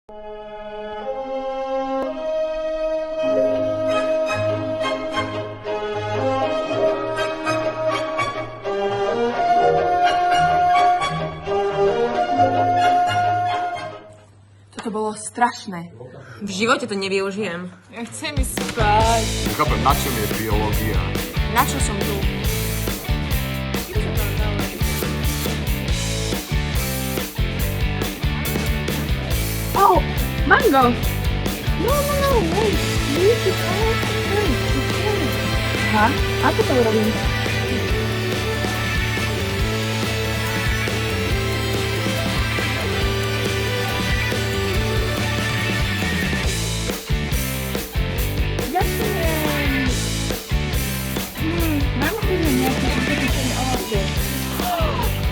Toto bolo strašné. V živote to nevyužijem. Ja chcem ísť spať. Nechápem, na čom je biológia? Na čo som tu? Oh, mango! No, wait. Leave it all okay. Ha? Ako to urobím? Ďakujem. Mám chuť nejaký užitočný ovocie.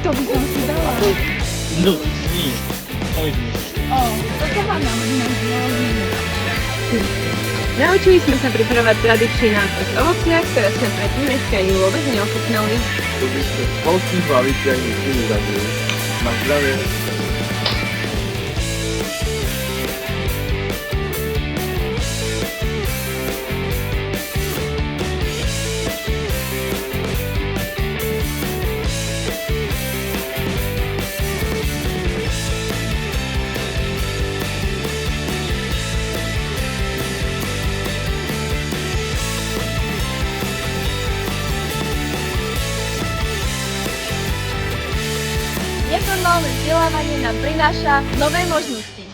To by som si dala. No, nie. Poďme. Toto mám na biológii. Naučili sme sa pripravať tradičný nápad z ovocia, ktoré sme predtým ešte ani vôbec neochutnali. To by ste spoločný baviť ani chvíľu zabili. Na zdravie. Neformálne vzdelávanie nám prináša nové možnosti.